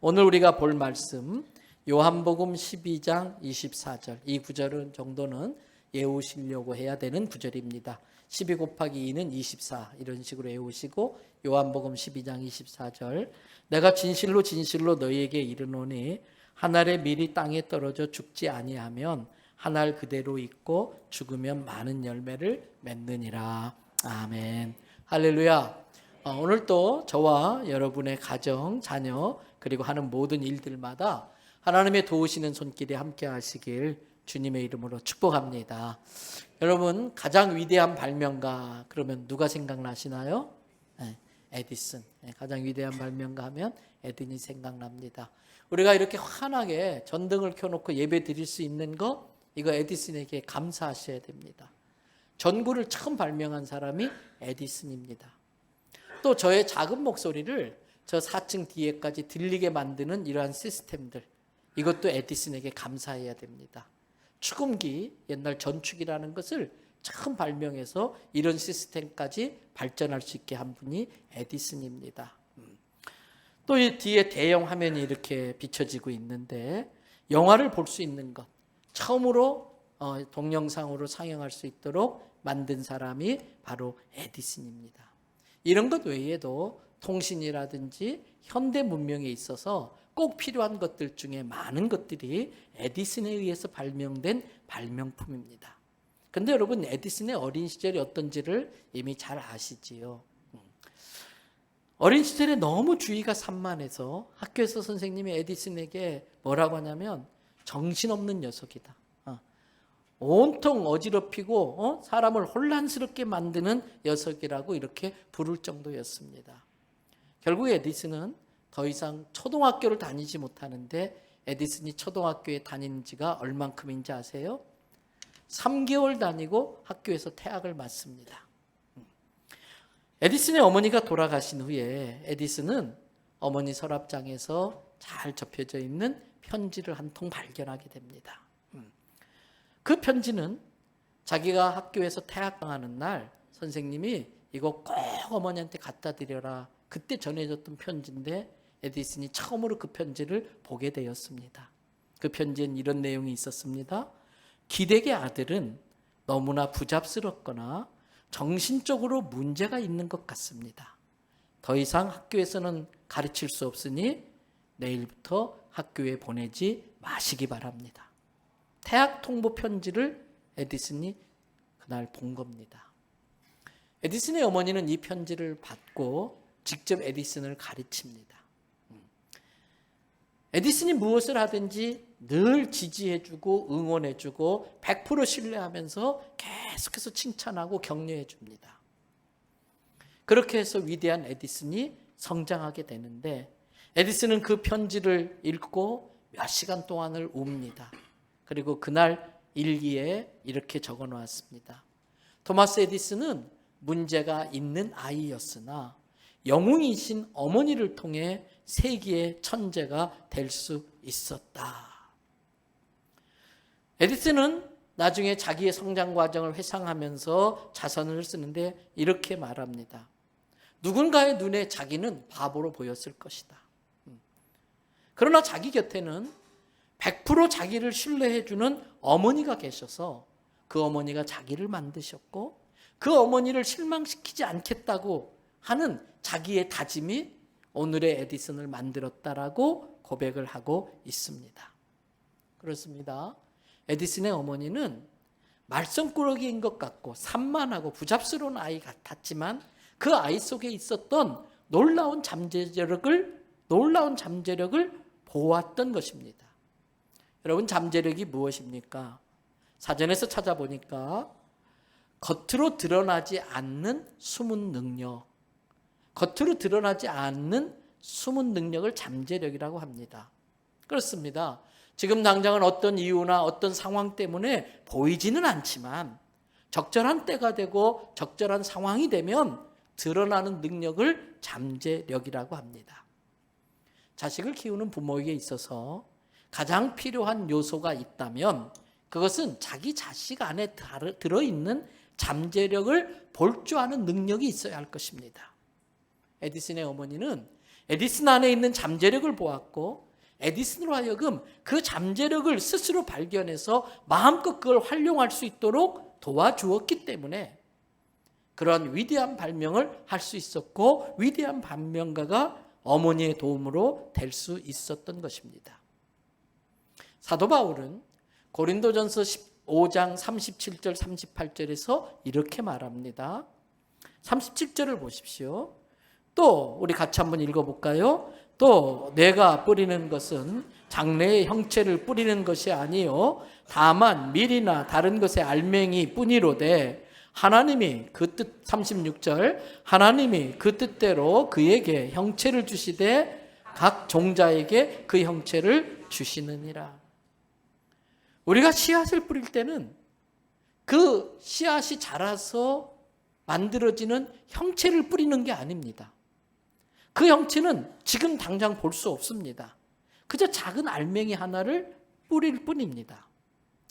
오늘 우리가 볼 말씀 요한복음 12장 24절. 이 구절은 정도는 외우시려고 해야 되는 구절입니다. 12 곱하기 2는 24 이런 식으로 외우시고 요한복음 12장 24절. 내가 진실로 진실로 너희에게 이르노니 한 알의 밀이 땅에 떨어져 죽지 아니하면 한 알 그대로 있고 죽으면 많은 열매를 맺느니라. 아멘. 할렐루야. 오늘 또 저와 여러분의 가정, 자녀 그리고 하는 모든 일들마다 하나님의 도우시는 손길이 함께 하시길 주님의 이름으로 축복합니다. 여러분, 가장 위대한 발명가 그러면 누가 생각나시나요? 에디슨. 가장 위대한 발명가 하면 에디슨이 생각납니다. 우리가 이렇게 환하게 전등을 켜놓고 예배 드릴 수 있는 거, 이거 에디슨에게 감사하셔야 됩니다. 전구를 처음 발명한 사람이 에디슨입니다. 또 저의 작은 목소리를 저 4층 뒤에까지 들리게 만드는 이러한 시스템들, 이것도 에디슨에게 감사해야 됩니다. 축음기, 옛날 전축이라는 것을 처음 발명해서 이런 시스템까지 발전할 수 있게 한 분이 에디슨입니다. 또 이 뒤에 대형 화면이 이렇게 비춰지고 있는데 영화를 볼 수 있는 것, 처음으로 동영상으로 상영할 수 있도록 만든 사람이 바로 에디슨입니다. 이런 것 외에도 통신이라든지 현대 문명에 있어서 꼭 필요한 것들 중에 많은 것들이 에디슨에 의해서 발명된 발명품입니다. 근데 여러분, 에디슨의 어린 시절이 어떤지를 이미 잘 아시지요. 어린 시절에 너무 주의가 산만해서 학교에서 선생님이 에디슨에게 뭐라고 하냐면 정신없는 녀석이다. 온통 어지럽히고 사람을 혼란스럽게 만드는 녀석이라고 이렇게 부를 정도였습니다. 결국 에디슨은 더 이상 초등학교를 다니지 못하는데 에디슨이 초등학교에 다닌 지가 얼만큼인지 아세요? 3개월 다니고 학교에서 퇴학을 맞습니다. 에디슨의 어머니가 돌아가신 후에 에디슨은 어머니 서랍장에서 잘 접혀져 있는 편지를 한 통 발견하게 됩니다. 그 편지는 자기가 학교에서 퇴학당하는 날 선생님이 이거 꼭 어머니한테 갖다 드려라, 그때 전해졌던 편지인데 에디슨이 처음으로 그 편지를 보게 되었습니다. 그 편지엔 이런 내용이 있었습니다. 기댁의 아들은 너무나 부잡스럽거나 정신적으로 문제가 있는 것 같습니다. 더 이상 학교에서는 가르칠 수 없으니 내일부터 학교에 보내지 마시기 바랍니다. 퇴학 통보 편지를 에디슨이 그날 본 겁니다. 에디슨의 어머니는 이 편지를 받고 직접 에디슨을 가르칩니다. 에디슨이 무엇을 하든지 늘 지지해주고 응원해주고 100% 신뢰하면서 계속해서 칭찬하고 격려해줍니다. 그렇게 해서 위대한 에디슨이 성장하게 되는데 에디슨은 그 편지를 읽고 몇 시간 동안을 웁니다. 그리고 그날 일기에 이렇게 적어 놓았습니다. 토마스 에디슨은 문제가 있는 아이였으나 영웅이신 어머니를 통해 세계의 천재가 될 수 있었다. 에디슨은 나중에 자기의 성장 과정을 회상하면서 자서전을 쓰는데 이렇게 말합니다. 누군가의 눈에 자기는 바보로 보였을 것이다. 그러나 자기 곁에는 100% 자기를 신뢰해주는 어머니가 계셔서 그 어머니가 자기를 만드셨고 그 어머니를 실망시키지 않겠다고 하는 자기의 다짐이 오늘의 에디슨을 만들었다라고 고백을 하고 있습니다. 그렇습니다. 에디슨의 어머니는 말썽꾸러기인 것 같고 산만하고 부잡스러운 아이 같았지만 그 아이 속에 있었던 놀라운 잠재력을 보았던 것입니다. 여러분, 잠재력이 무엇입니까? 사전에서 찾아보니까 겉으로 드러나지 않는 숨은 능력, 겉으로 드러나지 않는 숨은 능력을 잠재력이라고 합니다. 그렇습니다. 지금 당장은 어떤 이유나 어떤 상황 때문에 보이지는 않지만 적절한 때가 되고 적절한 상황이 되면 드러나는 능력을 잠재력이라고 합니다. 자식을 키우는 부모에게 있어서 가장 필요한 요소가 있다면 그것은 자기 자식 안에 들어있는 잠재력을 볼 줄 아는 능력이 있어야 할 것입니다. 에디슨의 어머니는 에디슨 안에 있는 잠재력을 보았고 에디슨으로 하여금 그 잠재력을 스스로 발견해서 마음껏 그걸 활용할 수 있도록 도와주었기 때문에 그런 위대한 발명을 할 수 있었고 위대한 발명가가 어머니의 도움으로 될 수 있었던 것입니다. 사도 바울은 고린도전서 15장 37절 38절에서 이렇게 말합니다. 37절을 보십시오. 또 우리 같이 한번 읽어볼까요? 또 내가 뿌리는 것은 장래의 형체를 뿌리는 것이 아니요 다만 밀이나 다른 것의 알맹이 뿐이로되 하나님이 그 뜻 36절 하나님이 그 뜻대로 그에게 형체를 주시되 각 종자에게 그 형체를 주시느니라. 우리가 씨앗을 뿌릴 때는 그 씨앗이 자라서 만들어지는 형체를 뿌리는 게 아닙니다. 그 형체는 지금 당장 볼 수 없습니다. 그저 작은 알맹이 하나를 뿌릴 뿐입니다.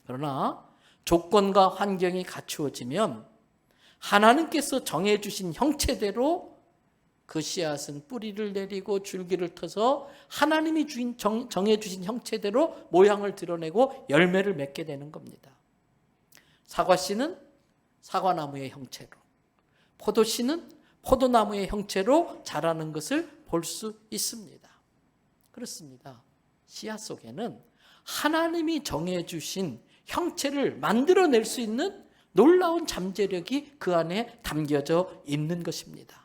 그러나 조건과 환경이 갖추어지면 하나님께서 정해주신 형체대로 그 씨앗은 뿌리를 내리고 줄기를 터서 하나님이 정해주신 형체대로 모양을 드러내고 열매를 맺게 되는 겁니다. 사과씨는 사과나무의 형체로, 포도씨는 포도나무의 형체로 자라는 것을 볼 수 있습니다. 그렇습니다. 씨앗 속에는 하나님이 정해주신 형체를 만들어낼 수 있는 놀라운 잠재력이 그 안에 담겨져 있는 것입니다.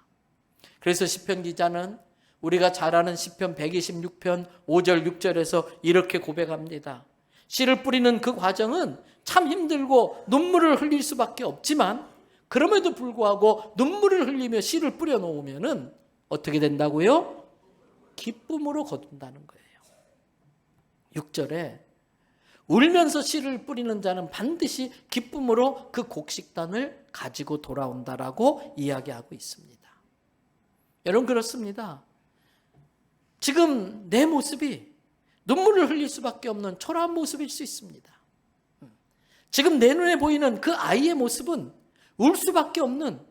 그래서 시편 기자는 우리가 잘 아는 시편 126편 5절 6절에서 이렇게 고백합니다. 씨를 뿌리는 그 과정은 참 힘들고 눈물을 흘릴 수밖에 없지만 그럼에도 불구하고 눈물을 흘리며 씨를 뿌려 놓으면은 어떻게 된다고요? 기쁨으로 거둔다는 거예요. 6절에 울면서 씨를 뿌리는 자는 반드시 기쁨으로 그 곡식단을 가지고 돌아온다라고 이야기하고 있습니다. 여러분 그렇습니다. 지금 내 모습이 눈물을 흘릴 수밖에 없는 초라한 모습일 수 있습니다. 지금 내 눈에 보이는 그 아이의 모습은 울 수밖에 없는,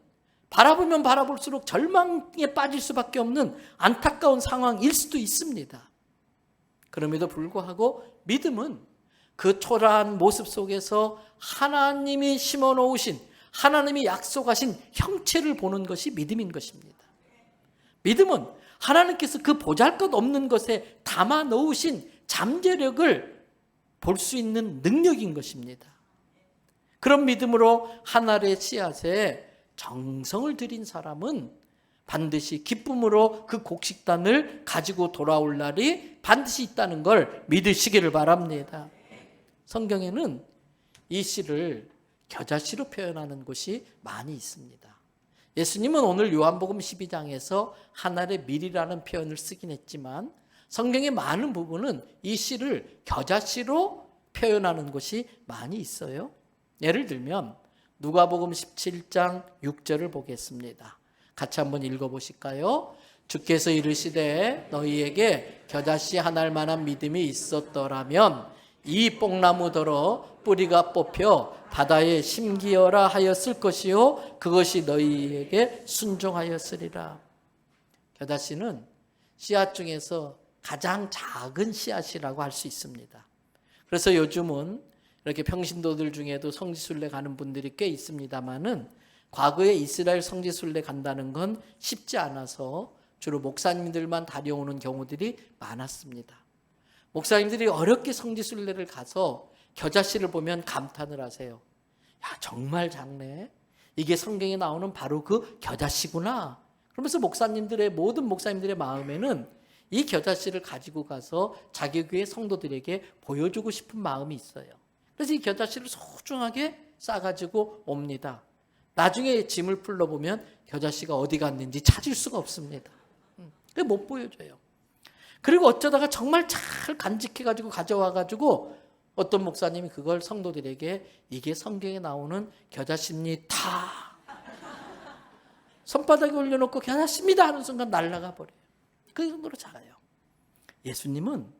바라보면 바라볼수록 절망에 빠질 수밖에 없는 안타까운 상황일 수도 있습니다. 그럼에도 불구하고 믿음은 그 초라한 모습 속에서 하나님이 심어놓으신, 하나님이 약속하신 형체를 보는 것이 믿음인 것입니다. 믿음은 하나님께서 그 보잘것없는 것에 담아 넣으신 잠재력을 볼 수 있는 능력인 것입니다. 그런 믿음으로 한 알의 씨앗에 정성을 들인 사람은 반드시 기쁨으로 그 곡식단을 가지고 돌아올 날이 반드시 있다는 걸 믿으시기를 바랍니다. 성경에는 이 씨를 겨자씨로 표현하는 곳이 많이 있습니다. 예수님은 오늘 요한복음 12장에서 한 알의 밀이라는 표현을 쓰긴 했지만 성경의 많은 부분은 이 씨를 겨자씨로 표현하는 곳이 많이 있어요. 예를 들면 누가복음 17장 6절을 보겠습니다. 같이 한번 읽어보실까요? 주께서 이르시되 너희에게 겨자씨 한 알만한 믿음이 있었더라면 이 뽕나무더러 뿌리가 뽑혀 바다에 심기어라 하였을 것이요 그것이 너희에게 순종하였으리라. 겨자씨는 씨앗 중에서 가장 작은 씨앗이라고 할 수 있습니다. 그래서 요즘은 이렇게 평신도들 중에도 성지순례 가는 분들이 꽤 있습니다만은 과거에 이스라엘 성지순례 간다는 건 쉽지 않아서 주로 목사님들만 다녀오는 경우들이 많았습니다. 목사님들이 어렵게 성지순례를 가서 겨자씨를 보면 감탄을 하세요. 야, 정말 작네. 이게 성경에 나오는 바로 그 겨자씨구나. 그러면서 모든 목사님들의 마음에는 이 겨자씨를 가지고 가서 자기 교회 성도들에게 보여주고 싶은 마음이 있어요. 그래서 이 겨자씨를 소중하게 싸가지고 옵니다. 나중에 짐을 풀러보면 겨자씨가 어디 갔는지 찾을 수가 없습니다. 그래서 못 보여줘요. 그리고 어쩌다가 정말 잘 간직해가지고 가져와가지고 어떤 목사님이 그걸 성도들에게 이게 성경에 나오는 겨자씨입니다. 손바닥에 올려놓고 겨자씨입니다 하는 순간 날아가 버려요. 그 정도로 작아요. 예수님은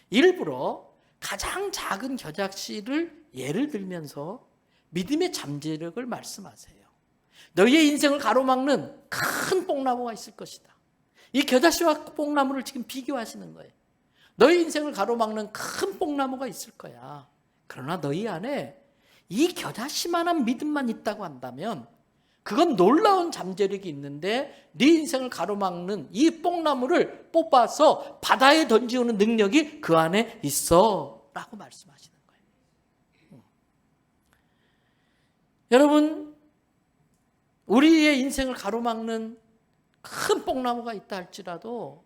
일부러 가장 작은 겨자씨를 예를 들면서 믿음의 잠재력을 말씀하세요. 너희의 인생을 가로막는 큰 뽕나무가 있을 것이다. 이 겨자씨와 뽕나무를 지금 비교하시는 거예요. 너희 인생을 가로막는 큰 뽕나무가 있을 거야. 그러나 너희 안에 이 겨자씨만한 믿음만 있다고 한다면 그건 놀라운 잠재력이 있는데 네 인생을 가로막는 이 뽕나무를 뽑아서 바다에 던지우는 능력이 그 안에 있어 라고 말씀하시는 거예요. 여러분, 우리의 인생을 가로막는 큰 뽕나무가 있다 할지라도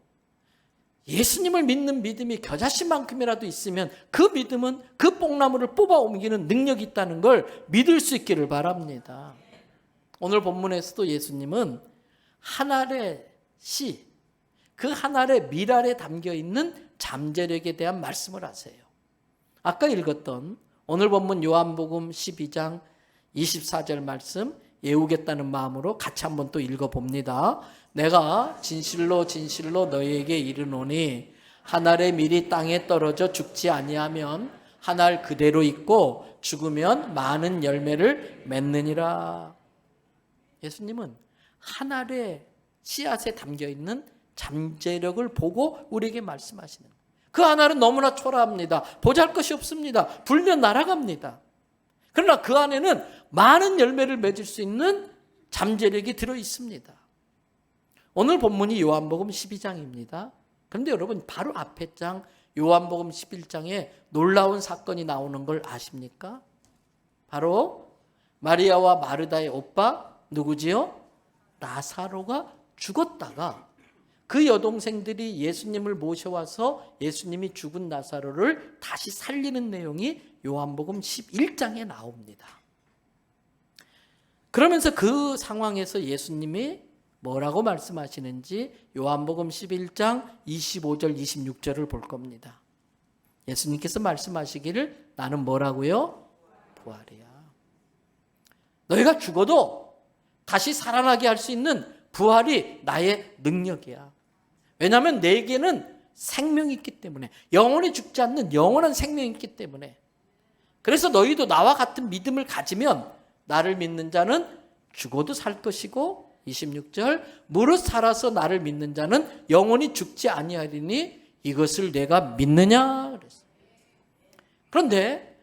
예수님을 믿는 믿음이 겨자씨만큼이라도 있으면 그 믿음은 그 뽕나무를 뽑아 옮기는 능력이 있다는 걸 믿을 수 있기를 바랍니다. 오늘 본문에서도 예수님은 한 알의 씨, 그 한 알의 밀알에 담겨있는 잠재력에 대한 말씀을 하세요. 아까 읽었던 오늘 본문 요한복음 12장 24절 말씀 외우겠다는 마음으로 같이 한번 또 읽어봅니다. 내가 진실로 진실로 너희에게 이르노니 한 알의 밀이 땅에 떨어져 죽지 아니하면 한 알 그대로 있고 죽으면 많은 열매를 맺느니라. 예수님은 한 알의 씨앗에 담겨있는 잠재력을 보고 우리에게 말씀하시는 거예요. 그 한 알은 너무나 초라합니다. 보잘것이 없습니다. 불면 날아갑니다. 그러나 그 안에는 많은 열매를 맺을 수 있는 잠재력이 들어있습니다. 오늘 본문이 요한복음 12장입니다. 그런데 여러분 바로 앞에 장 요한복음 11장에 놀라운 사건이 나오는 걸 아십니까? 바로 마리아와 마르다의 오빠 누구지요? 나사로가 죽었다가 그 여동생들이 예수님을 모셔와서 예수님이 죽은 나사로를 다시 살리는 내용이 요한복음 11장에 나옵니다. 그러면서 그 상황에서 예수님이 뭐라고 말씀하시는지 요한복음 11장 25절 26절을 볼 겁니다. 예수님께서 말씀하시기를 나는 뭐라고요? 부활이야. 너희가 죽어도 다시 살아나게 할 수 있는 부활이 나의 능력이야. 왜냐하면 내게는 생명이 있기 때문에, 영원히 죽지 않는 영원한 생명이 있기 때문에. 그래서 너희도 나와 같은 믿음을 가지면 나를 믿는 자는 죽어도 살 것이고 26절 무릇 살아서 나를 믿는 자는 영원히 죽지 아니하리니 이것을 내가 믿느냐 그랬어요. 그런데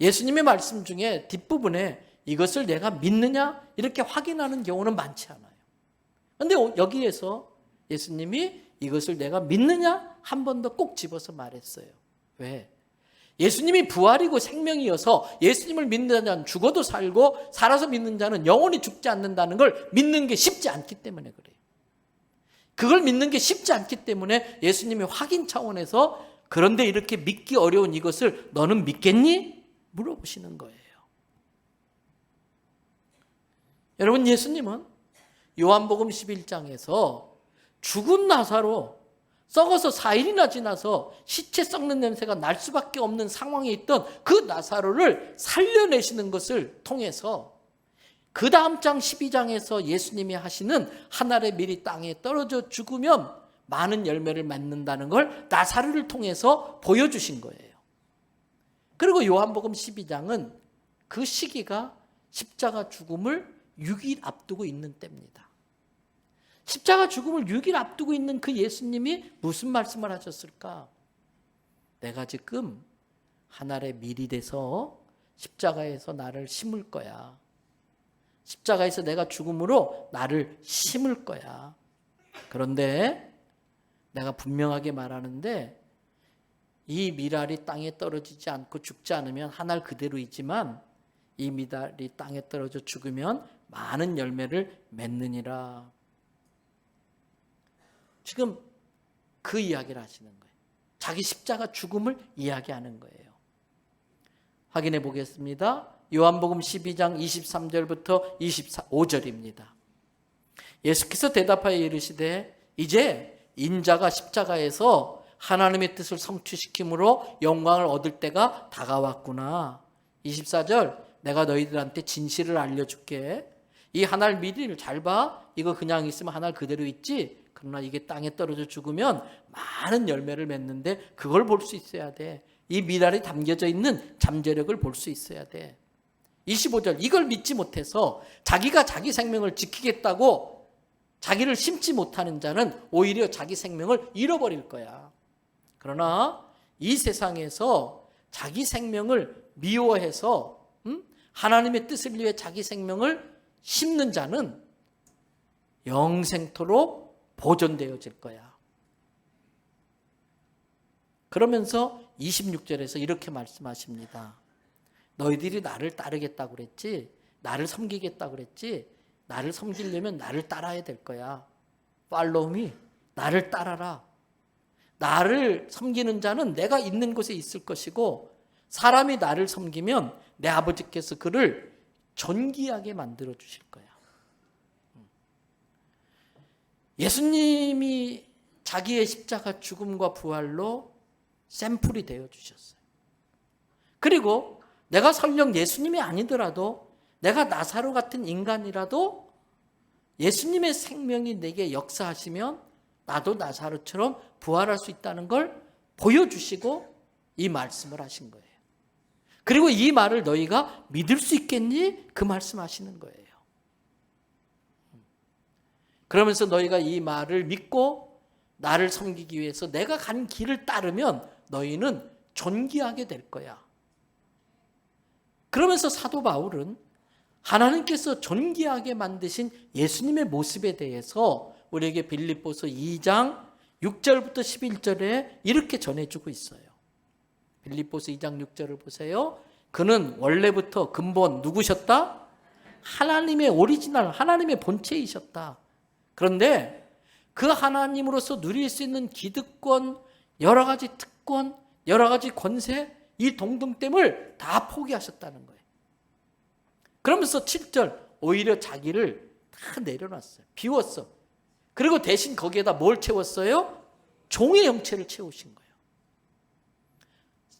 예수님의 말씀 중에 뒷부분에 이것을 내가 믿느냐 이렇게 확인하는 경우는 많지 않아요. 그런데 여기에서 예수님이 이것을 내가 믿느냐 한 번 더 꼭 집어서 말했어요. 왜? 예수님이 부활이고 생명이어서 예수님을 믿는 자는 죽어도 살고 살아서 믿는 자는 영원히 죽지 않는다는 걸 믿는 게 쉽지 않기 때문에 그래요. 그걸 믿는 게 쉽지 않기 때문에 예수님이 확인 차원에서 그런데 이렇게 믿기 어려운 이것을 너는 믿겠니? 물어보시는 거예요. 여러분, 예수님은 요한복음 11장에서 죽은 나사로 썩어서 4일이나 지나서 시체 썩는 냄새가 날 수밖에 없는 상황에 있던 그 나사로를 살려내시는 것을 통해서 그 다음 장 12장에서 예수님이 하시는 한 알의 밀이 땅에 떨어져 죽으면 많은 열매를 맺는다는 걸 나사로를 통해서 보여주신 거예요. 그리고 요한복음 12장은 그 시기가 십자가 죽음을 6일 앞두고 있는 때입니다. 십자가 죽음을 6일 앞두고 있는 그 예수님이 무슨 말씀을 하셨을까? 내가 지금 한 알의 밀이 돼서 십자가에서 나를 심을 거야. 십자가에서 내가 죽음으로 나를 심을 거야. 그런데 내가 분명하게 말하는데 이 밀알이 땅에 떨어지지 않고 죽지 않으면 한 알 그대로 있지만 이 밀알이 땅에 떨어져 죽으면 많은 열매를 맺느니라. 지금 그 이야기를 하시는 거예요. 자기 십자가 죽음을 이야기하는 거예요. 확인해 보겠습니다. 요한복음 12장 23절부터 25절입니다. 예수께서 대답하여 이르시되 이제 인자가 십자가에서 하나님의 뜻을 성취시킴으로 영광을 얻을 때가 다가왔구나. 24절 내가 너희들한테 진실을 알려줄게. 이 한 알 밀을 잘 봐. 이거 그냥 있으면 한 알 그대로 있지. 그러나 이게 땅에 떨어져 죽으면 많은 열매를 맺는데 그걸 볼 수 있어야 돼. 이 밀알이 담겨져 있는 잠재력을 볼 수 있어야 돼. 25절 이걸 믿지 못해서 자기가 자기 생명을 지키겠다고 자기를 심지 못하는 자는 오히려 자기 생명을 잃어버릴 거야. 그러나 이 세상에서 자기 생명을 미워해서 하나님의 뜻을 위해 자기 생명을 심는 자는 영생토록 보존되어질 거야. 그러면서 26절에서 이렇게 말씀하십니다. 너희들이 나를 따르겠다고 그랬지, 나를 섬기겠다고 그랬지, 나를 섬기려면 나를 따라야 될 거야. Follow me. 나를 따라라. 나를 섬기는 자는 내가 있는 곳에 있을 것이고, 사람이 나를 섬기면 내 아버지께서 그를 존귀하게 만들어 주실 거야. 예수님이 자기의 십자가 죽음과 부활로 샘플이 되어 주셨어요. 그리고 내가 설령 예수님이 아니더라도, 내가 나사로 같은 인간이라도 예수님의 생명이 내게 역사하시면 나도 나사로처럼 부활할 수 있다는 걸 보여주시고 이 말씀을 하신 거예요. 그리고 이 말을 너희가 믿을 수 있겠니? 그 말씀하시는 거예요. 그러면서 너희가 이 말을 믿고 나를 섬기기 위해서 내가 간 길을 따르면 너희는 존귀하게 될 거야. 그러면서 사도 바울은 하나님께서 존귀하게 만드신 예수님의 모습에 대해서 우리에게 빌립보서 2장 6절부터 11절에 이렇게 전해주고 있어요. 빌립보서 2장 6절을 보세요. 그는 원래부터 근본 누구셨다? 하나님의 오리지널, 하나님의 본체이셨다. 그런데 그 하나님으로서 누릴 수 있는 기득권, 여러 가지 특권, 여러 가지 권세, 이 동등됨을 다 포기하셨다는 거예요. 그러면서 7절, 오히려 자기를 다 내려놨어요. 비웠어. 그리고 대신 거기에다 뭘 채웠어요? 종의 형체를 채우신 거예요.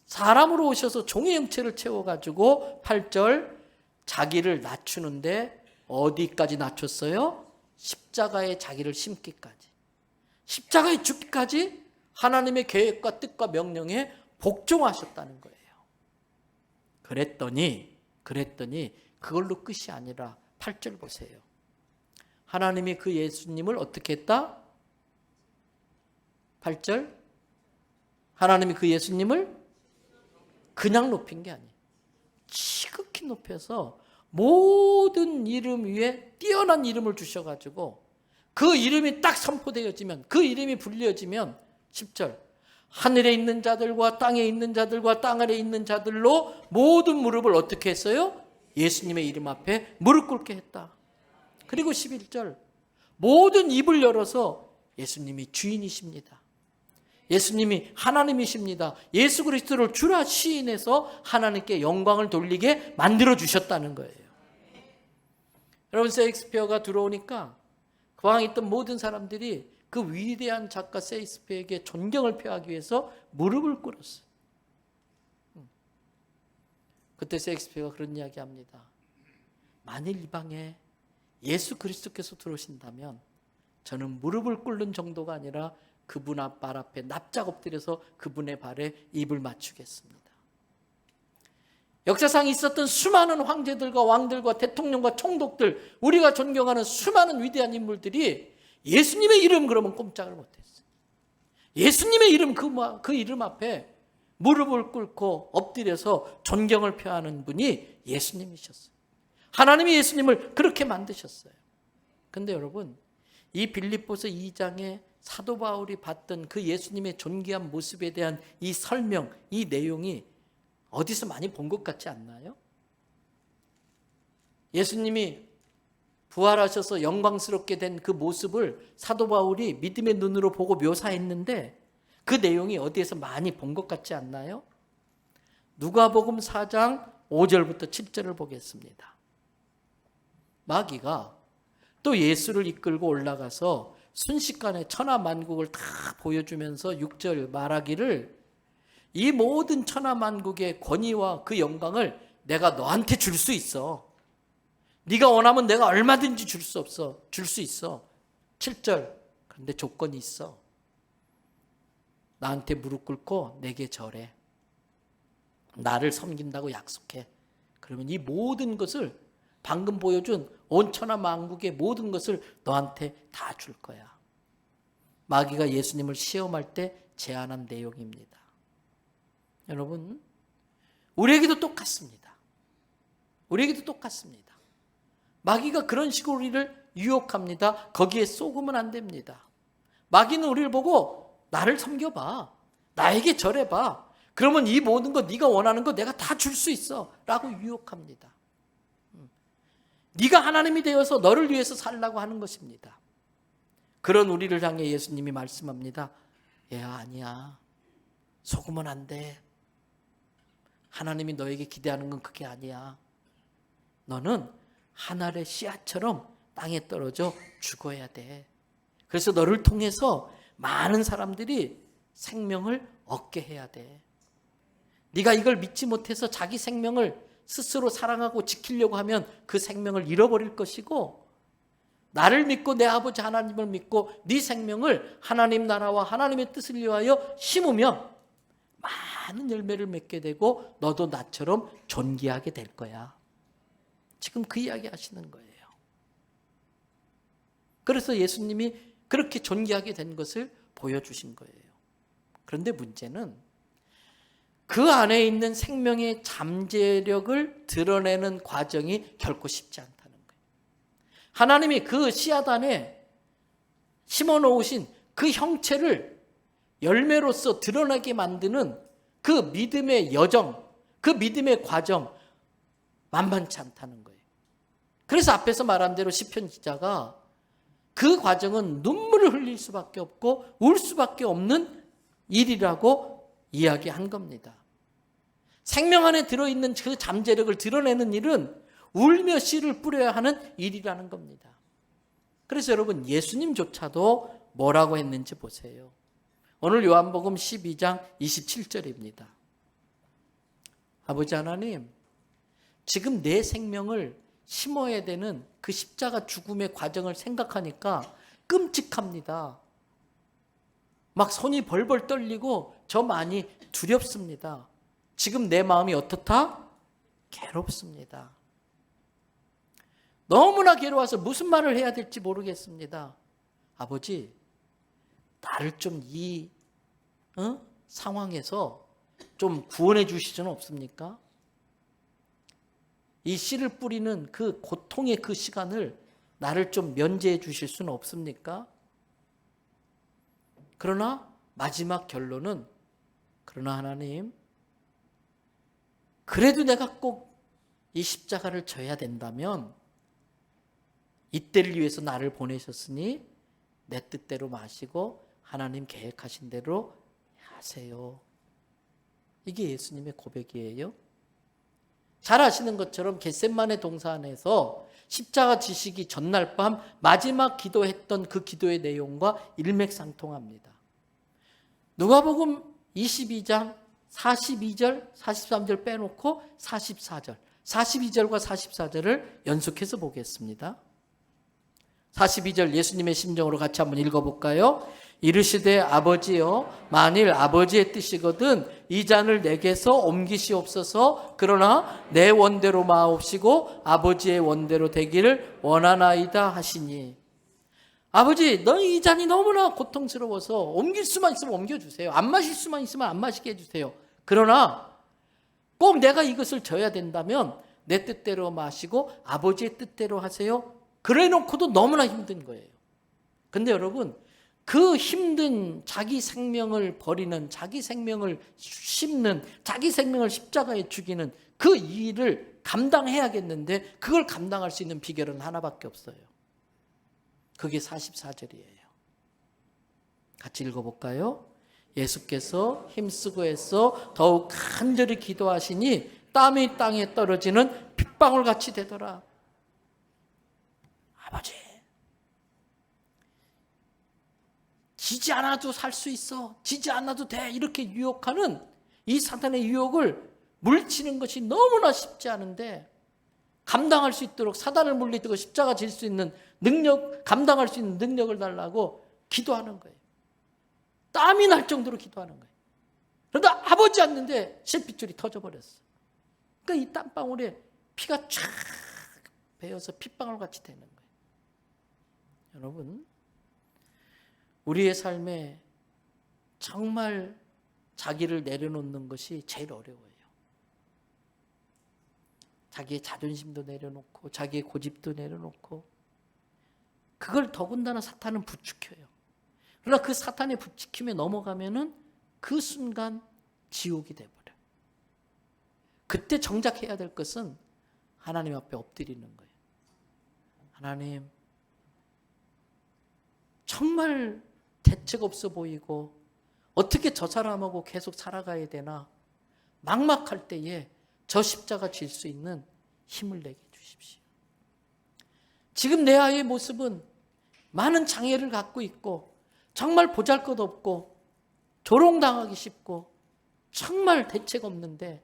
사람으로 오셔서 종의 형체를 채워가지고 8절, 자기를 낮추는데 어디까지 낮췄어요? 십자가에 자기를 심기까지. 십자가에 죽기까지 하나님의 계획과 뜻과 명령에 복종하셨다는 거예요. 그랬더니 그걸로 끝이 아니라 8절 보세요. 하나님이 그 예수님을 어떻게 했다? 8절. 하나님이 그 예수님을 그냥 높인 게 아니에요. 지극히 높여서 모든 이름 위에 뛰어난 이름을 주셔가지고 그 이름이 딱 선포되어지면, 그 이름이 불려지면 10절. 하늘에 있는 자들과 땅에 있는 자들과 땅 아래에 있는 자들로 모든 무릎을 어떻게 했어요? 예수님의 이름 앞에 무릎 꿇게 했다. 그리고 11절. 모든 입을 열어서 예수님이 주인이십니다. 예수님이 하나님이십니다. 예수 그리스도를 주라 시인해서 하나님께 영광을 돌리게 만들어 주셨다는 거예요. 여러분, 셰익스피어가 들어오니까 그 방에 있던 모든 사람들이 그 위대한 작가 셰익스피어에게 존경을 표하기 위해서 무릎을 꿇었어요. 그때 셰익스피어가 그런 이야기 합니다. 만일 이 방에 예수 그리스도께서 들어오신다면 저는 무릎을 꿇는 정도가 아니라 그분 발 앞에 납작 엎드려서 그분의 발에 입을 맞추겠습니다. 역사상 있었던 수많은 황제들과 왕들과 대통령과 총독들, 우리가 존경하는 수많은 위대한 인물들이 예수님의 이름 그러면 꼼짝을 못했어요. 예수님의 이름 그 이름 앞에 무릎을 꿇고 엎드려서 존경을 표하는 분이 예수님이셨어요. 하나님이 예수님을 그렇게 만드셨어요. 그런데 여러분, 이 빌립보서 2장에 사도 바울이 봤던 그 예수님의 존귀한 모습에 대한 이 설명, 이 내용이 어디서 많이 본 것 같지 않나요? 예수님이 부활하셔서 영광스럽게 된 그 모습을 사도 바울이 믿음의 눈으로 보고 묘사했는데 그 내용이 어디에서 많이 본 것 같지 않나요? 누가복음 4장 5절부터 7절을 보겠습니다. 마귀가 또 예수를 이끌고 올라가서 순식간에 천하만국을 다 보여주면서 6절 말하기를 이 모든 천하만국의 권위와 그 영광을 내가 너한테 줄 수 있어. 네가 원하면 내가 얼마든지 줄 수 있어. 7절. 그런데 조건이 있어. 나한테 무릎 꿇고 내게 절해. 나를 섬긴다고 약속해. 그러면 이 모든 것을 방금 보여준 온천하 만국의 모든 것을 너한테 다 줄 거야. 마귀가 예수님을 시험할 때 제안한 내용입니다. 여러분, 우리에게도 똑같습니다. 우리에게도 똑같습니다. 마귀가 그런 식으로 우리를 유혹합니다. 거기에 속으면 안 됩니다. 마귀는 우리를 보고 나를 섬겨봐. 나에게 절해봐. 그러면 이 모든 거 네가 원하는 거 내가 다 줄 수 있어 라고 유혹합니다. 네가 하나님이 되어서 너를 위해서 살라고 하는 것입니다. 그런 우리를 향해 예수님이 말씀합니다. 얘야, 아니야. 속으면 안 돼. 하나님이 너에게 기대하는 건 그게 아니야. 너는 하늘의 씨앗처럼 땅에 떨어져 죽어야 돼. 그래서 너를 통해서 많은 사람들이 생명을 얻게 해야 돼. 네가 이걸 믿지 못해서 자기 생명을 스스로 사랑하고 지키려고 하면 그 생명을 잃어버릴 것이고, 나를 믿고 내 아버지 하나님을 믿고 네 생명을 하나님 나라와 하나님의 뜻을 위하여 심으면 많은 열매를 맺게 되고 너도 나처럼 존귀하게 될 거야. 지금 그 이야기 하시는 거예요. 그래서 예수님이 그렇게 존귀하게 된 것을 보여주신 거예요. 그런데 문제는 그 안에 있는 생명의 잠재력을 드러내는 과정이 결코 쉽지 않다는 거예요. 하나님이 그 씨앗 안에 심어놓으신 그 형체를 열매로서 드러나게 만드는 그 믿음의 여정, 그 믿음의 과정 만만치 않다는 거예요. 그래서 앞에서 말한 대로 시편 기자가 그 과정은 눈물을 흘릴 수밖에 없고 울 수밖에 없는 일이라고 이야기한 겁니다. 생명 안에 들어있는 그 잠재력을 드러내는 일은 울며 씨를 뿌려야 하는 일이라는 겁니다. 그래서 여러분, 예수님조차도 뭐라고 했는지 보세요. 오늘 요한복음 12장 27절입니다. 아버지 하나님, 지금 내 생명을 심어야 되는 그 십자가 죽음의 과정을 생각하니까 끔찍합니다. 막 손이 벌벌 떨리고 저 많이 두렵습니다. 지금 내 마음이 어떻다? 괴롭습니다. 너무나 괴로워서 무슨 말을 해야 될지 모르겠습니다. 아버지, 나를 좀 이 상황에서 좀 구원해 주실 수는 없습니까? 이 씨를 뿌리는 그 고통의 그 시간을 나를 좀 면제해 주실 수는 없습니까? 그러나 마지막 결론은, 그러나 하나님, 그래도 내가 꼭 이 십자가를 져야 된다면 이때를 위해서 나를 보내셨으니 내 뜻대로 마시고 하나님 계획하신 대로 하세요. 이게 예수님의 고백이에요. 잘 아시는 것처럼 겟세마네 동산에서 십자가 지시기 전날 밤 마지막 기도했던 그 기도의 내용과 일맥상통합니다. 누가복음 22장 42절, 43절 빼놓고 44절, 42절과 44절을 연속해서 보겠습니다. 42절 예수님의 심정으로 같이 한번 읽어볼까요? 이르시되 아버지여, 만일 아버지의 뜻이거든 이 잔을 내게서 옮기시옵소서. 그러나 내 원대로 마옵시고 아버지의 원대로 되기를 원하나이다 하시니. 아버지, 너희 이 잔이 너무나 고통스러워서 옮길 수만 있으면 옮겨주세요. 안 마실 수만 있으면 안 마시게 해주세요. 그러나 꼭 내가 이것을 져야 된다면 내 뜻대로 마시고 아버지의 뜻대로 하세요. 그래 놓고도 너무나 힘든 거예요. 근데 여러분, 그 힘든 자기 생명을 버리는, 자기 생명을 심는, 자기 생명을 십자가에 죽이는 그 일을 감당해야겠는데 그걸 감당할 수 있는 비결은 하나밖에 없어요. 그게 44절이에요. 같이 읽어볼까요? 예수께서 힘쓰고 해서 더욱 간절히 기도하시니 땀이 땅에 떨어지는 빗방울같이 되더라. 아버지, 지지 않아도 살 수 있어, 지지 않아도 돼, 이렇게 유혹하는 이 사탄의 유혹을 물리치는 것이 너무나 쉽지 않은데 감당할 수 있도록 사단을 물리치고 십자가 질 수 있는 능력, 감당할 수 있는 능력을 달라고 기도하는 거예요. 땀이 날 정도로 기도하는 거예요. 그런데 아버지 왔는데 실핏줄이 터져버렸어. 그러니까 이 땀방울에 피가 쫙 베어서 핏방울같이 되는 거예요. 여러분, 우리의 삶에 정말 자기를 내려놓는 것이 제일 어려워요. 자기의 자존심도 내려놓고 자기의 고집도 내려놓고, 그걸 더군다나 사탄은 부추겨요. 그러나 그 사탄의 부추김에 넘어가면은 그 순간 지옥이 돼버려요. 그때 정작 해야 될 것은 하나님 앞에 엎드리는 거예요. 하나님, 정말 대책 없어 보이고 어떻게 저 사람하고 계속 살아가야 되나 막막할 때에 저 십자가 질 수 있는 힘을 내게 주십시오. 지금 내 아이의 모습은 많은 장애를 갖고 있고 정말 보잘것없고 조롱당하기 쉽고 정말 대책 없는데,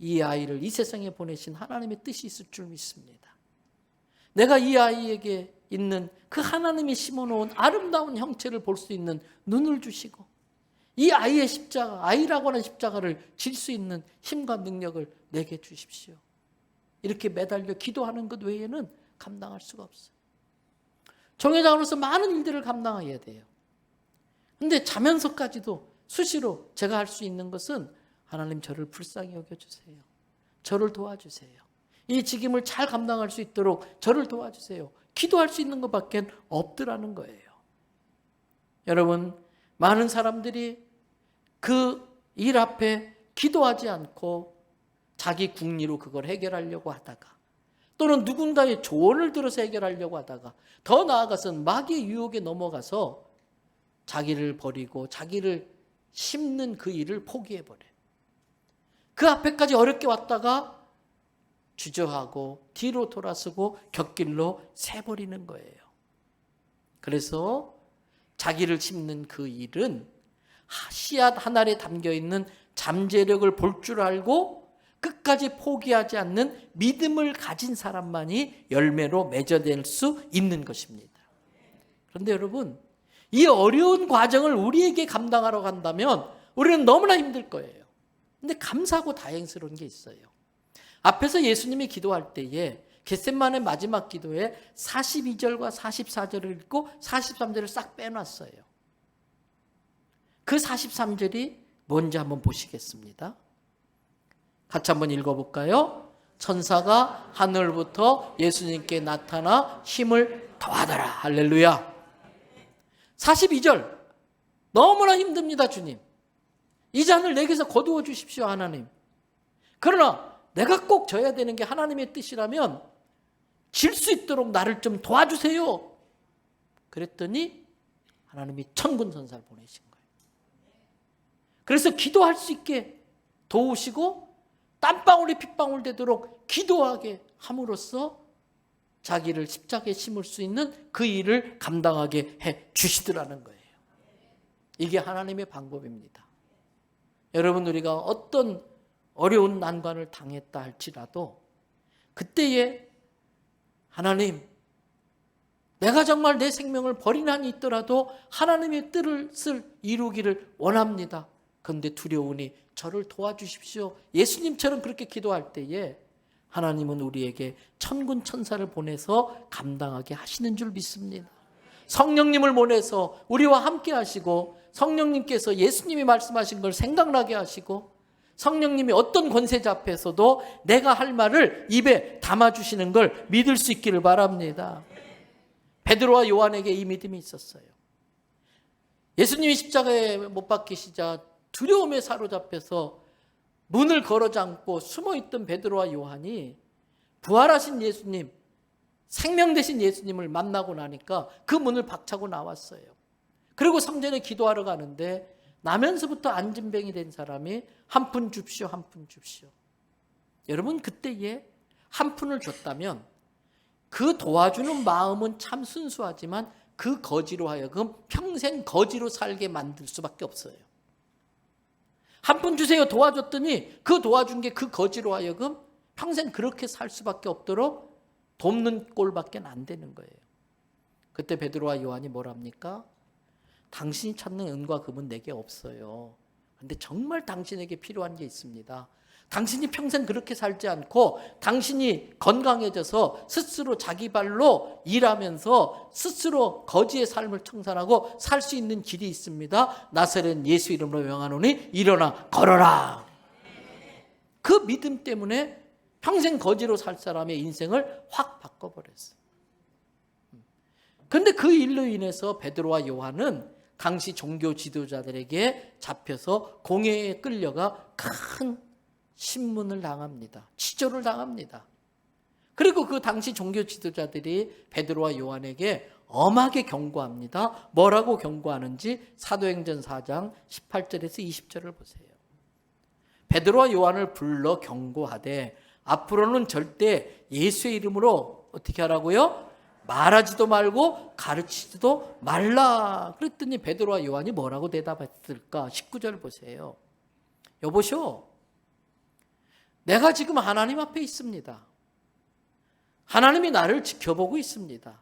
이 아이를 이 세상에 보내신 하나님의 뜻이 있을 줄 믿습니다. 내가 이 아이에게 있는 그 하나님이 심어놓은 아름다운 형체를 볼 수 있는 눈을 주시고, 이 아이의 십자가, 아이라고 하는 십자가를 질 수 있는 힘과 능력을 내게 주십시오. 이렇게 매달려 기도하는 것 외에는 감당할 수가 없어요. 종회장으로서 많은 일들을 감당해야 돼요. 그런데 자면서까지도 수시로 제가 할 수 있는 것은, 하나님 저를 불쌍히 여겨주세요. 저를 도와주세요. 이 직임을 잘 감당할 수 있도록 저를 도와주세요. 기도할 수 있는 것밖에 없더라는 거예요. 여러분, 많은 사람들이 그 일 앞에 기도하지 않고 자기 궁리로 그걸 해결하려고 하다가, 또는 누군가의 조언을 들어서 해결하려고 하다가, 더 나아가서는 마귀의 유혹에 넘어가서 자기를 버리고 자기를 심는 그 일을 포기해버려요. 그 앞에까지 어렵게 왔다가 주저하고 뒤로 돌아서고 곁길로 새버리는 거예요. 그래서 자기를 심는 그 일은 씨앗 한 알에 담겨있는 잠재력을 볼 줄 알고 끝까지 포기하지 않는 믿음을 가진 사람만이 열매로 맺어낼 수 있는 것입니다. 그런데 여러분, 이 어려운 과정을 우리에게 감당하러 간다면 우리는 너무나 힘들 거예요. 그런데 감사하고 다행스러운 게 있어요. 앞에서 예수님이 기도할 때에 겟세마네 마지막 기도에 42절과 44절을 읽고 43절을 싹 빼놨어요. 그 43절이 뭔지 한번 보시겠습니다. 같이 한번 읽어볼까요? 천사가 하늘부터 예수님께 나타나 힘을 더하더라. 할렐루야. 42절, 너무나 힘듭니다. 주님, 이 잔을 내게서 거두어 주십시오. 하나님, 그러나 내가 꼭 져야 되는 게 하나님의 뜻이라면 질 수 있도록 나를 좀 도와주세요. 그랬더니 하나님이 천군천사를 보내신 거예요. 그래서 기도할 수 있게 도우시고 땀방울이 핏방울 되도록 기도하게 함으로써 자기를 십자가에 심을 수 있는 그 일을 감당하게 해 주시더라는 거예요. 이게 하나님의 방법입니다. 여러분, 우리가 어떤 어려운 난관을 당했다 할지라도 그때에 하나님, 내가 정말 내 생명을 버린 한이 있더라도 하나님의 뜻을 이루기를 원합니다. 그런데 두려우니 저를 도와주십시오. 예수님처럼 그렇게 기도할 때에 하나님은 우리에게 천군 천사를 보내서 감당하게 하시는 줄 믿습니다. 성령님을 보내서 우리와 함께 하시고, 성령님께서 예수님이 말씀하신 걸 생각나게 하시고, 성령님이 어떤 권세자 앞에서도 내가 할 말을 입에 담아주시는 걸 믿을 수 있기를 바랍니다. 베드로와 요한에게 이 믿음이 있었어요. 예수님이 십자가에 못 박히시자 두려움에 사로잡혀서 문을 걸어 잠고 숨어있던 베드로와 요한이 부활하신 예수님, 생명 되신 예수님을 만나고 나니까 그 문을 박차고 나왔어요. 그리고 성전에 기도하러 가는데 나면서부터 안진뱅이 된 사람이 한 푼 줍시오, 한 푼 줍시오. 여러분, 그때에 한 푼을 줬다면 그 도와주는 마음은 참 순수하지만 그 거지로 하여금 평생 거지로 살게 만들 수밖에 없어요. 한 푼 주세요 도와줬더니 그 도와준 게 그 거지로 하여금 평생 그렇게 살 수밖에 없도록 돕는 꼴밖에 안 되는 거예요. 그때 베드로와 요한이 뭐랍니까? 당신이 찾는 은과 금은 내게 없어요. 그런데 정말 당신에게 필요한 게 있습니다. 당신이 평생 그렇게 살지 않고 당신이 건강해져서 스스로 자기 발로 일하면서 스스로 거지의 삶을 청산하고 살 수 있는 길이 있습니다. 나사렛 예수 이름으로 명하노니 일어나 걸어라. 그 믿음 때문에 평생 거지로 살 사람의 인생을 확 바꿔버렸어요. 그런데 그 일로 인해서 베드로와 요한은 당시 종교 지도자들에게 잡혀서 공회에 끌려가 큰 신문을 당합니다. 치조를 당합니다. 그리고 그 당시 종교 지도자들이 베드로와 요한에게 엄하게 경고합니다. 뭐라고 경고하는지 사도행전 4장 18절에서 20절을 보세요. 베드로와 요한을 불러 경고하되 앞으로는 절대 예수의 이름으로 어떻게 하라고요? 말하지도 말고 가르치지도 말라. 그랬더니 베드로와 요한이 뭐라고 대답했을까? 19절 보세요. 여보시오, 내가 지금 하나님 앞에 있습니다. 하나님이 나를 지켜보고 있습니다.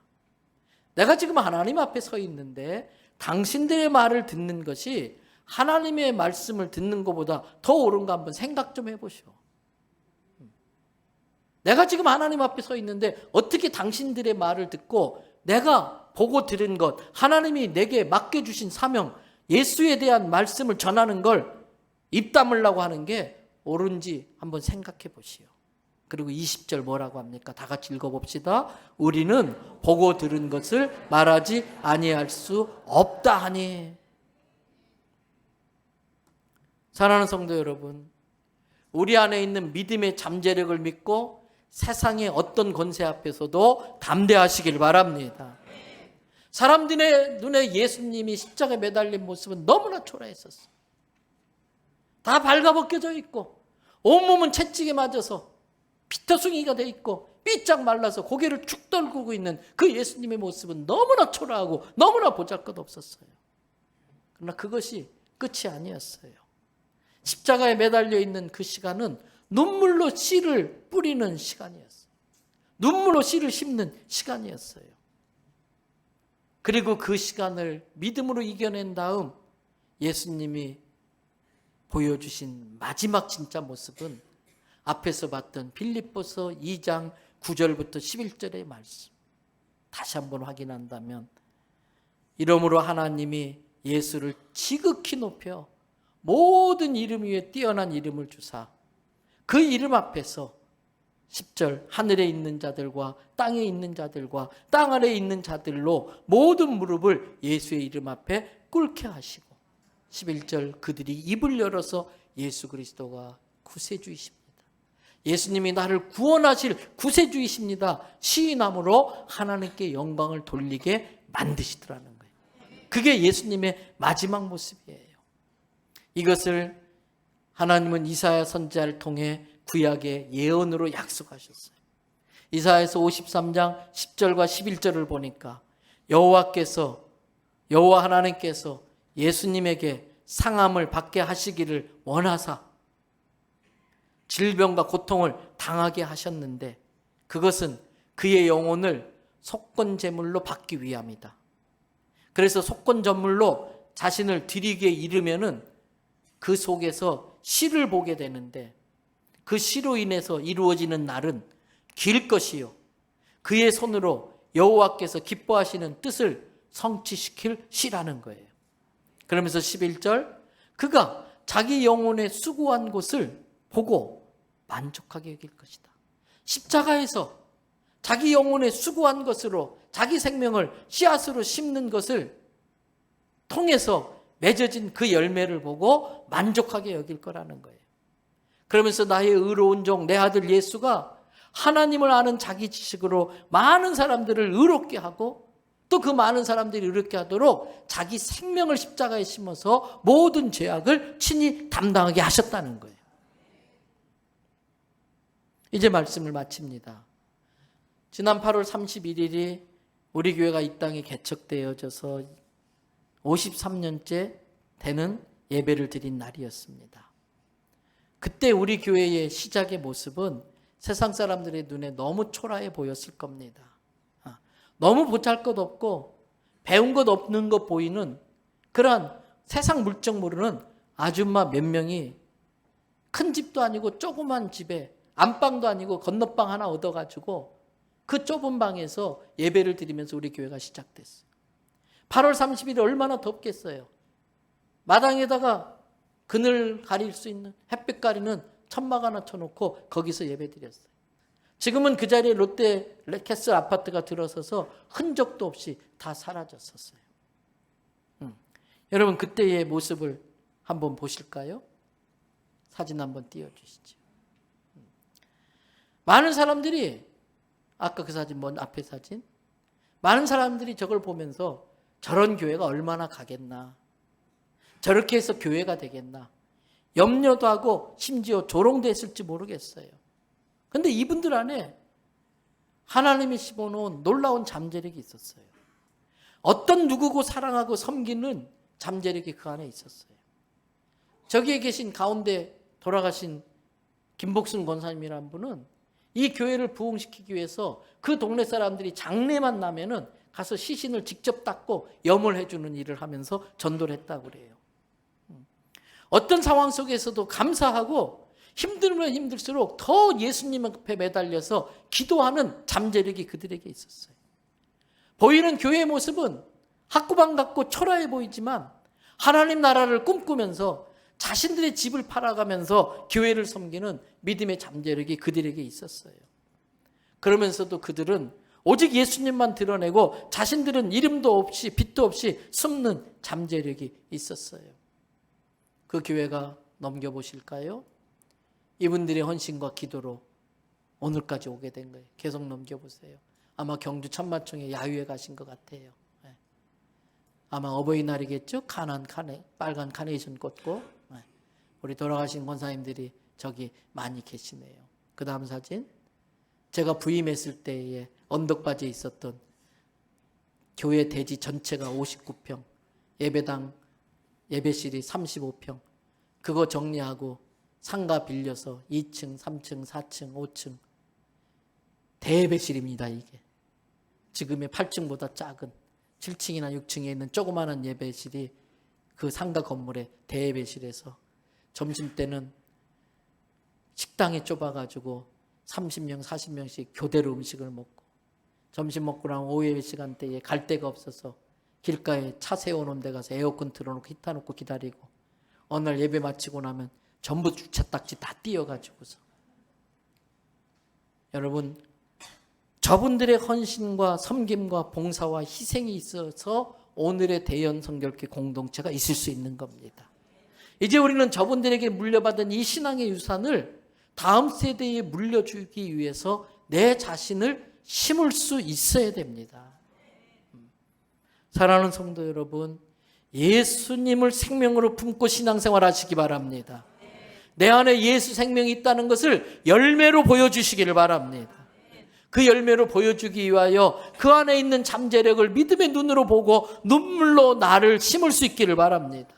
내가 지금 하나님 앞에 서 있는데 당신들의 말을 듣는 것이 하나님의 말씀을 듣는 것보다 더 옳은가 한번 생각 좀 해보시오. 내가 지금 하나님 앞에 서 있는데 어떻게 당신들의 말을 듣고 내가 보고 들은 것, 하나님이 내게 맡겨주신 사명, 예수에 대한 말씀을 전하는 걸 입 다물라고 하는 게 옳은지 한번 생각해 보시오. 그리고 20절 뭐라고 합니까? 다 같이 읽어봅시다. 우리는 보고 들은 것을 말하지 아니할 수 없다 하니. 사랑하는 성도 여러분, 우리 안에 있는 믿음의 잠재력을 믿고 세상의 어떤 권세 앞에서도 담대하시길 바랍니다. 사람들의 눈에 예수님이 십자가에 매달린 모습은 너무나 초라했었어요. 다 발가벗겨져 있고 온몸은 채찍에 맞아서 피터숭이가 돼 있고 삐짝 말라서 고개를 축 떨구고 있는 그 예수님의 모습은 너무나 초라하고 너무나 보잘것없었어요. 그러나 그것이 끝이 아니었어요. 십자가에 매달려 있는 그 시간은 눈물로 씨를 뿌리는 시간이었어요. 눈물로 씨를 씹는 시간이었어요. 그리고 그 시간을 믿음으로 이겨낸 다음 예수님이 보여주신 마지막 진짜 모습은 앞에서 봤던 빌립보서 2장 9절부터 11절의 말씀. 다시 한번 확인한다면 이러므로 하나님이 예수를 지극히 높여 모든 이름 위에 뛰어난 이름을 주사 그 이름 앞에서 10절 하늘에 있는 자들과 땅에 있는 자들과 땅 아래에 있는 자들로 모든 무릎을 예수의 이름 앞에 꿇게 하시고 11절 그들이 입을 열어서 예수 그리스도가 구세주이십니다. 예수님이 나를 구원하실 구세주이십니다. 시인함으로 하나님께 영광을 돌리게 만드시더라는 거예요. 그게 예수님의 마지막 모습이에요. 이것을 하나님은 이사야 선지자를 통해 구약의 예언으로 약속하셨어요. 이사야서 53장 10절과 11절을 보니까 여호와 하나님께서 예수님에게 상함을 받게 하시기를 원하사 질병과 고통을 당하게 하셨는데 그것은 그의 영혼을 속건제물로 받기 위함이다. 그래서 속건제물로 자신을 드리게 이르면은 그 속에서 씨를 보게 되는데 그 씨로 인해서 이루어지는 날은 길 것이요 그의 손으로 여호와께서 기뻐하시는 뜻을 성취시킬 씨라는 거예요. 그러면서 11절 그가 자기 영혼의 수고한 곳을 보고 만족하게 여길 것이다. 십자가에서 자기 영혼의 수고한 것으로 자기 생명을 씨앗으로 심는 것을 통해서 맺어진 그 열매를 보고 만족하게 여길 거라는 거예요. 그러면서 나의 의로운 종 내 아들 예수가 하나님을 아는 자기 지식으로 많은 사람들을 의롭게 하고 또 그 많은 사람들이 의롭게 하도록 자기 생명을 십자가에 심어서 모든 죄악을 친히 담당하게 하셨다는 거예요. 이제 말씀을 마칩니다. 지난 8월 31일이 우리 교회가 이 땅에 개척되어져서 53년째 되는 예배를 드린 날이었습니다. 그때 우리 교회의 시작의 모습은 세상 사람들의 눈에 너무 초라해 보였을 겁니다. 너무 보잘것없고 배운 것 없는 것 보이는 그러한 세상 물정 모르는 아줌마 몇 명이 큰 집도 아니고 조그만 집에 안방도 아니고 건너방 하나 얻어가지고 그 좁은 방에서 예배를 드리면서 우리 교회가 시작됐어요. 8월 30일에 얼마나 덥겠어요. 마당에다가 그늘 가릴 수 있는 햇빛 가리는 천막 하나 쳐놓고 거기서 예배 드렸어요. 지금은 그 자리에 롯데 캐슬 아파트가 들어서서 흔적도 없이 다 사라졌었어요. 여러분 그때의 모습을 한번 보실까요? 사진 한번 띄워주시죠. 많은 사람들이 아까 그 사진 앞에 사진 많은 사람들이 저걸 보면서 저런 교회가 얼마나 가겠나, 저렇게 해서 교회가 되겠나 염려도 하고 심지어 조롱도 했을지 모르겠어요. 그런데 이분들 안에 하나님이 심어놓은 놀라운 잠재력이 있었어요. 어떤 누구고 사랑하고 섬기는 잠재력이 그 안에 있었어요. 저기에 계신 가운데 돌아가신 김복순 권사님이라는 분은 이 교회를 부흥시키기 위해서 그 동네 사람들이 장례만 나면은 가서 시신을 직접 닦고 염을 해주는 일을 하면서 전도를 했다고 그래요. 어떤 상황 속에서도 감사하고 힘들면 힘들수록 더 예수님 앞에 매달려서 기도하는 잠재력이 그들에게 있었어요. 보이는 교회의 모습은 학구방 같고 초라해 보이지만 하나님 나라를 꿈꾸면서 자신들의 집을 팔아가면서 교회를 섬기는 믿음의 잠재력이 그들에게 있었어요. 그러면서도 그들은 오직 예수님만 드러내고 자신들은 이름도 없이 빛도 없이 숨는 잠재력이 있었어요. 그 교회가 넘겨보실까요? 이분들의 헌신과 기도로 오늘까지 오게 된 거예요. 계속 넘겨보세요. 아마 경주 천마총에 야유회 가신 것 같아요. 아마 어버이날이겠죠? 빨간 카네이션 꽂고 우리 돌아가신 권사님들이 저기 많이 계시네요. 그 다음 사진, 제가 부임했을 때에 언덕바지에 있었던 교회 대지 전체가 59평, 예배당 예배실이 35평, 그거 정리하고 상가 빌려서 2층, 3층, 4층, 5층 대예배실입니다. 이게 지금의 8층보다 작은 7층이나 6층에 있는 조그마한 예배실이 그 상가 건물의 대예배실에서 점심때는 식당이 좁아가지고 30명, 40명씩 교대로 음식을 먹고 점심 먹고 나면 오후 시간대에 갈 데가 없어서 길가에 차 세워놓은 데 가서 에어컨 틀어놓고 히터 놓고 기다리고 어느 날 예배 마치고 나면 전부 주차 딱지 다 띄어가지고서 여러분 저분들의 헌신과 섬김과 봉사와 희생이 있어서 오늘의 대연 성결교 공동체가 있을 수 있는 겁니다. 이제 우리는 저분들에게 물려받은 이 신앙의 유산을 다음 세대에 물려주기 위해서 내 자신을 심을 수 있어야 됩니다. 사랑하는 성도 여러분, 예수님을 생명으로 품고 신앙생활 하시기 바랍니다. 내 안에 예수 생명이 있다는 것을 열매로 보여주시기를 바랍니다. 그 열매로 보여주기 위하여 그 안에 있는 잠재력을 믿음의 눈으로 보고 눈물로 나를 심을 수 있기를 바랍니다.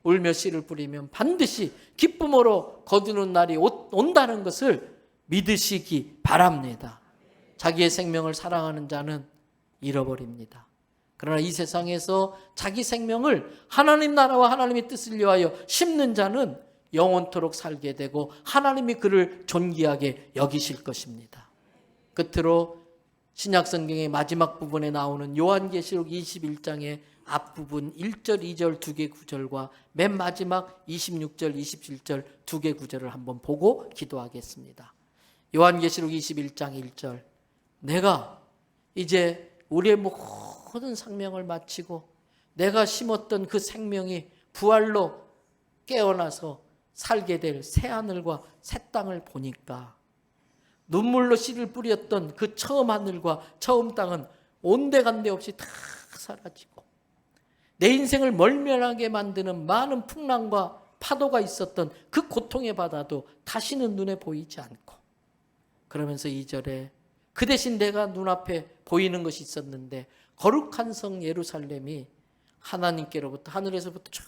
울며 씨를 뿌리면 반드시 기쁨으로 거두는 날이 온다는 것을 믿으시기 바랍니다. 자기의 생명을 사랑하는 자는 잃어버립니다. 그러나 이 세상에서 자기 생명을 하나님 나라와 하나님의 뜻을 위하여 심는 자는 영원토록 살게 되고 하나님이 그를 존귀하게 여기실 것입니다. 끝으로 신약성경의 마지막 부분에 나오는 요한계시록 21장의 앞부분 1절, 2절 두 개 구절과 맨 마지막 26절, 27절 두 개 구절을 한번 보고 기도하겠습니다. 요한계시록 21장 1절, 내가 이제 우리의 모든 생명을 마치고 내가 심었던 그 생명이 부활로 깨어나서 살게 될 새하늘과 새 땅을 보니까 눈물로 씨를 뿌렸던 그 처음 하늘과 처음 땅은 온데간데 없이 다 사라지고 내 인생을 멀멸하게 만드는 많은 풍랑과 파도가 있었던 그 고통의 바다도 다시는 눈에 보이지 않고, 그러면서 2절에 그 대신 내가 눈앞에 보이는 것이 있었는데 거룩한 성 예루살렘이 하나님께로부터 하늘에서부터 쭉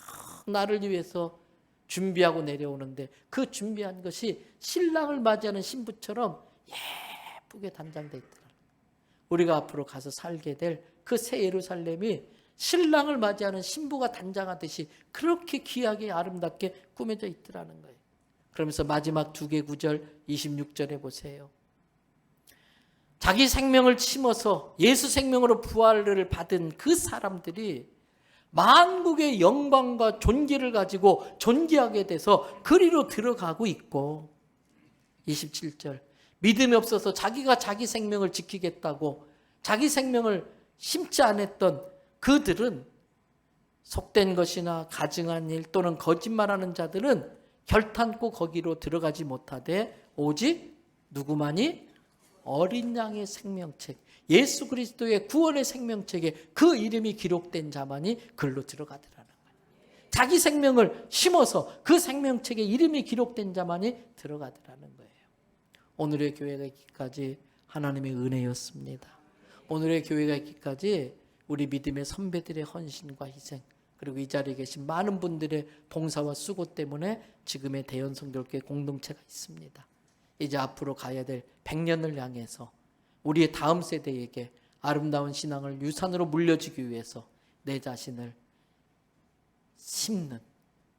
나를 위해서 준비하고 내려오는데 그 준비한 것이 신랑을 맞이하는 신부처럼 예쁘게 단장되어 있더라. 우리가 앞으로 가서 살게 될 그 새 예루살렘이 신랑을 맞이하는 신부가 단장하듯이 그렇게 귀하게 아름답게 꾸며져 있더라는 거예요. 그러면서 마지막 두 개 구절 26절에 보세요. 자기 생명을 심어서 예수 생명으로 부활을 받은 그 사람들이 만국의 영광과 존귀를 가지고 존귀하게 돼서 그리로 들어가고 있고, 27절 믿음이 없어서 자기가 자기 생명을 지키겠다고 자기 생명을 심지 않았던 그들은, 속된 것이나 가증한 일 또는 거짓말하는 자들은 결탄코 거기로 들어가지 못하되 오직 누구만이 어린 양의 생명책, 예수 그리스도의 구원의 생명책에 그 이름이 기록된 자만이 글로 들어가더라는 거예요. 자기 생명을 심어서 그 생명책에 이름이 기록된 자만이 들어가더라는 거예요. 오늘의 교회가 있기까지 하나님의 은혜였습니다. 오늘의 교회가 있기까지 우리 믿음의 선배들의 헌신과 희생, 그리고 이 자리에 계신 많은 분들의 봉사와 수고 때문에 지금의 대연 선교회 공동체가 있습니다. 이제 앞으로 가야 될 100년을 향해서 우리의 다음 세대에게 아름다운 신앙을 유산으로 물려주기 위해서 내 자신을 심는,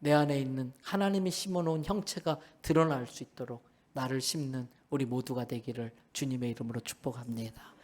내 안에 있는 하나님이 심어놓은 형체가 드러날 수 있도록 나를 심는 우리 모두가 되기를 주님의 이름으로 축복합니다.